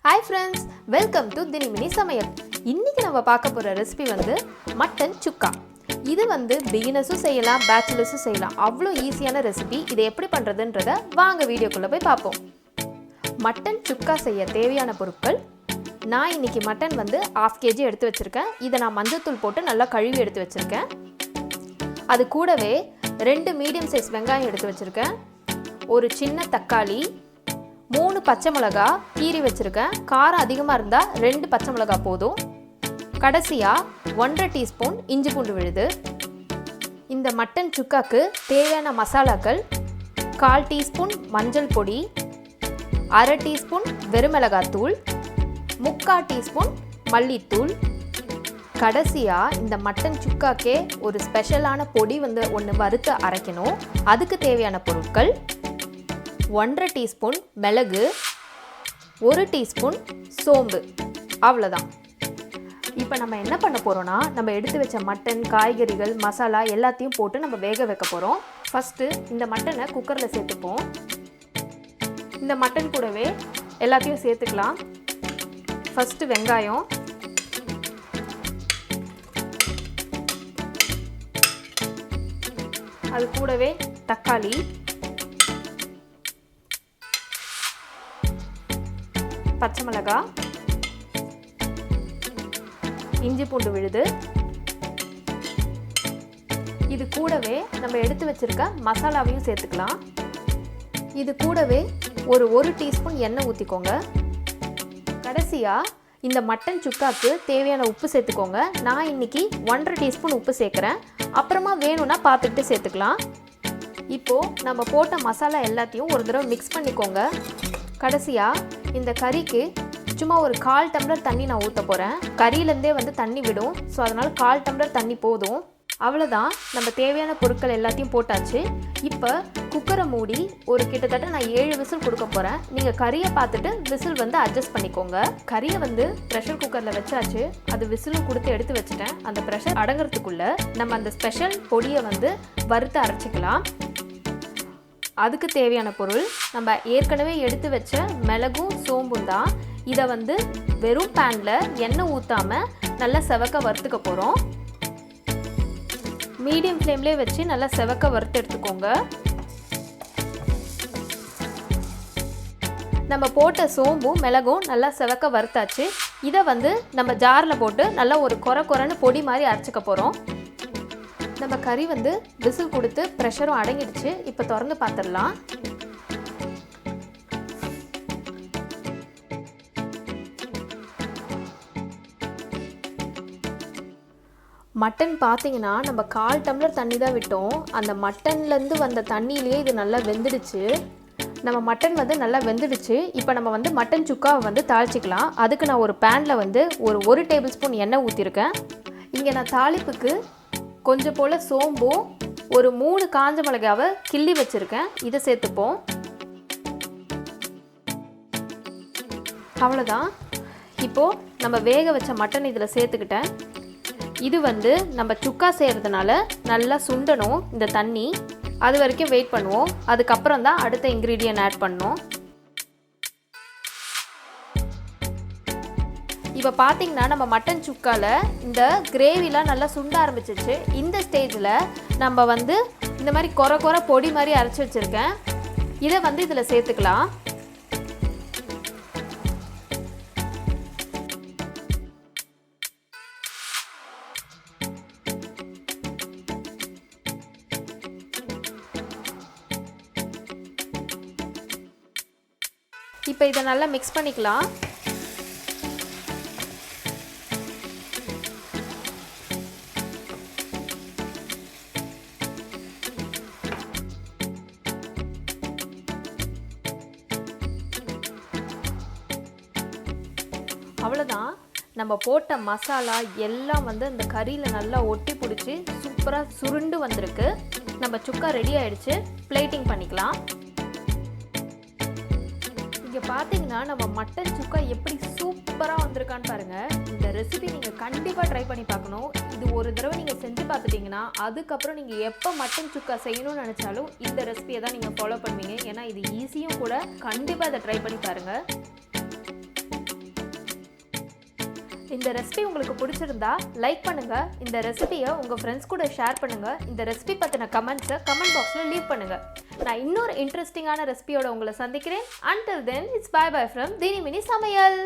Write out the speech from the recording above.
Hi friends, welcome to Dini Samayal. இன்னைக்கு நம்ம பார்க்க போற ரெசிபி வந்து மட்டன் சுக்கா. இது வந்து பிகினர்ஸும் செய்யலாம், பேச்சுலர்ஸும் செய்யலாம். அவ்வளோ ஈஸியான ரெசிபி. இதை எப்படி பண்றதுன்றத வாங்க வீடியோக்குள்ள போய் பார்ப்போம். மட்டன் சுக்கா செய்ய தேவையான பொருட்கள். நான் இன்னைக்கு மட்டன் வந்து 1/2 kg எடுத்து வச்சிருக்கேன். இதை நான் மஞ்சள்தூள் போட்டு நல்லா கழுவி எடுத்து வச்சிருக்கேன். அது கூடவே 2 மீடியம் சைஸ் வெங்காயம் எடுத்து வச்சிருக்கேன். ஒரு சின்ன தக்காளி, 3 பச்சை மிளகா கீறி வச்சிருக்கேன். காரம் அதிகமாக இருந்தால் 2 பச்சை மிளகா போதும். கடைசியாக 1/2 டீஸ்பூன் இஞ்சி பூண்டு விழுது. இந்த மட்டன் சுக்காக்கு தேவையான மசாலாக்கள்: 1/4 டீஸ்பூன் மஞ்சள் பொடி, 1/2 டீஸ்பூன் வெறுமிளகாத்தூள், 3/4 டீஸ்பூன் மல்லித்தூள். கடைசியாக இந்த மட்டன் சுக்காக்கே ஒரு ஸ்பெஷலான பொடி வந்து ஒன்று வறுத்து அரைக்கணும். அதுக்கு தேவையான பொருட்கள்: 1/2 டீஸ்பூன் மிளகு, 1 டீஸ்பூன் சோம்பு. அவ்வளோதான். இப்போ நம்ம என்ன பண்ண போகிறோன்னா, நம்ம எடுத்து வச்ச மட்டன், காய்கறிகள், மசாலா எல்லாத்தையும் போட்டு நம்ம வேக வைக்க போகிறோம். ஃபஸ்ட்டு இந்த மட்டனை குக்கரில் சேர்த்துப்போம். இந்த மட்டன் கூடவே எல்லாத்தையும் சேர்த்துக்கலாம். ஃபஸ்ட்டு வெங்காயம், அது கூடவே தக்காளி, பச்சை மிளகாய், இஞ்சி பூண்டு விழுது. இது கூடவே நம்ம எடுத்து வச்சிருக்க மசாலாவையும் சேர்த்துக்கலாம். இது கூடவே ஒரு டீஸ்பூன் எண்ணெய் ஊற்றிக்கோங்க. கடைசியாக இந்த மட்டன் சுக்காக்கு தேவையான உப்பு சேர்த்துக்கோங்க. நான் இன்னைக்கு 1/2 டீஸ்பூன் உப்பு சேர்க்குறேன். அப்புறமா வேணும்னா பார்த்துட்டு சேர்த்துக்கலாம். இப்போது நம்ம போட்ட மசாலா எல்லாத்தையும் ஒரு தடவை மிக்ஸ் பண்ணிக்கோங்க. கடைசியாக இந்த கறிக்கு சும்மா ஒரு 1/4 டம்ளர் தண்ணி நான் ஊற்ற போகிறேன். கறியிலேருந்தே வந்து தண்ணி விடும். ஸோ அதனால் 1/4 டம்ளர் தண்ணி போதும். அவ்வளோதான். நம்ம தேவையான பொருட்கள் எல்லாத்தையும் போட்டாச்சு. இப்போ குக்கரை மூடி ஒரு கிட்டத்தட்ட நான் 7 விசில் கொடுக்க போகிறேன். நீங்கள் கறியை பார்த்துட்டு விசில் வந்து அட்ஜஸ்ட் பண்ணிக்கோங்க. கறியை வந்து ப்ரெஷர் குக்கரில் வச்சாச்சு. அது விசிலும் கொடுத்து எடுத்து வச்சுட்டேன். அந்த ப்ரெஷர் அடங்கிறதுக்குள்ளே நம்ம அந்த ஸ்பெஷல் பொடியை வந்து வறுத்து அரைச்சிக்கலாம். அதுக்கு தேவையான பொருள் நம்ம ஏற்கனவே எடுத்து வச்ச மிளகும் சோம்பும் தான். இதை வந்து வெறும் பேனில் எண்ணெய் ஊற்றாமல் நல்லா செவக்க வறுத்துக்க போகிறோம். மீடியம் ஃப்ளேம்லேயே வச்சு நல்லா செவக்க வறுத்து எடுத்துக்கோங்க. நம்ம போட்ட சோம்பும் மிளகும் நல்லா செவக்க வறுத்தாச்சு. இதை வந்து நம்ம ஜாரில் போட்டு நல்லா ஒரு கொரன்னு பொடி மாதிரி அரைச்சிக்க போகிறோம். நம்ம கறி வந்து விசில் கொடுத்து ப்ரெஷரும் அடங்கிடுச்சு. இப்போ திறந்து பார்த்துடலாம். மட்டன் பார்த்தீங்கன்னா நம்ம 1/4 டம்ளர் தண்ணி தான் விட்டோம். அந்த மட்டன்லேருந்து வந்த தண்ணியிலேயே இது நல்லா வெந்துடுச்சு. நம்ம மட்டன் வந்து நல்லா வெந்துடுச்சு. இப்போ நம்ம வந்து மட்டன் சுக்காவை வந்து தாளிச்சிக்கலாம். அதுக்கு நான் ஒரு பேனில் வந்து ஒரு டேபிள் ஸ்பூன் எண்ணெய் ஊற்றிருக்கேன். இங்கே நான் தாளிப்புக்கு கொஞ்சம் போல் சோம்பும் 3 காஞ்ச மிளகாவை கிள்ளி வச்சுருக்கேன். இதை சேர்த்துப்போம். அவ்வளோதான். இப்போது நம்ம வேக வச்ச மட்டன் இதில் சேர்த்துக்கிட்டேன். இது வந்து நம்ம சுக்கா செய்கிறதுனால நல்லா சுண்டணும் இந்த தண்ணி. அது வரைக்கும் வெயிட் பண்ணுவோம். அதுக்கப்புறம் தான் அடுத்த இன்க்ரீடியன்ட் ஆட் பண்ணணும். இப்போ பார்த்தீங்கன்னா நம்ம மட்டன் சுக்காவில் இந்த கிரேவிலாம் நல்லா சுண்ட ஆரம்பிச்சிச்சு. இந்த ஸ்டேஜில் நம்ம வந்து இந்த மாதிரி கொர பொடி மாதிரி அரைச்சி வச்சுருக்கேன். இதை வந்து இதில் சேர்த்துக்கலாம். இப்போ இதை நல்லா மிக்ஸ் பண்ணிக்கலாம். அவ்வளோதான். நம்ம போட்ட மசாலா எல்லாம் வந்து இந்த கறியில் நல்லா ஒட்டி பிடிச்சி சூப்பராக சுருண்டு வந்திருக்கு. நம்ம சுக்கா ரெடி ஆகிடுச்சு. பிளேட்டிங் பண்ணிக்கலாம். இங்கே பார்த்தீங்கன்னா நம்ம மட்டன் சுக்கா எப்படி சூப்பராக வந்திருக்கான்னு பாருங்கள். இந்த ரெசிபி நீங்கள் கண்டிப்பாக ட்ரை பண்ணி பார்க்கணும். இது ஒரு தடவை நீங்கள் செஞ்சு பார்த்துட்டிங்கன்னா அதுக்கப்புறம் நீங்கள் எப்போ மட்டன் சுக்கா செய்யணும்னு நினச்சாலும் இந்த ரெசிபியை தான் நீங்கள் ஃபாலோ பண்ணுவீங்க. ஏன்னா இது ஈஸியும் கூட. கண்டிப்பாக இதை ட்ரை பண்ணி பாருங்கள். இந்த ரெசிபி உங்களுக்கு பிடிச்சிருந்தா லைக் பண்ணுங்க, இந்த ரெசிபியை உங்க ஃப்ரெண்ட்ஸ் கூட ஷேர் பண்ணுங்க, இந்த ரெசிபி பத்தின கமெண்ட்ஸை கமெண்ட் பாக்ஸ்ல லீவ் பண்ணுங்க. நான் இன்னொரு இன்ட்ரெஸ்டிங்கான ரெசிபியோட உங்களை சந்திக்கிறேன். Until then, it's bye bye from Dini Mini Samayal.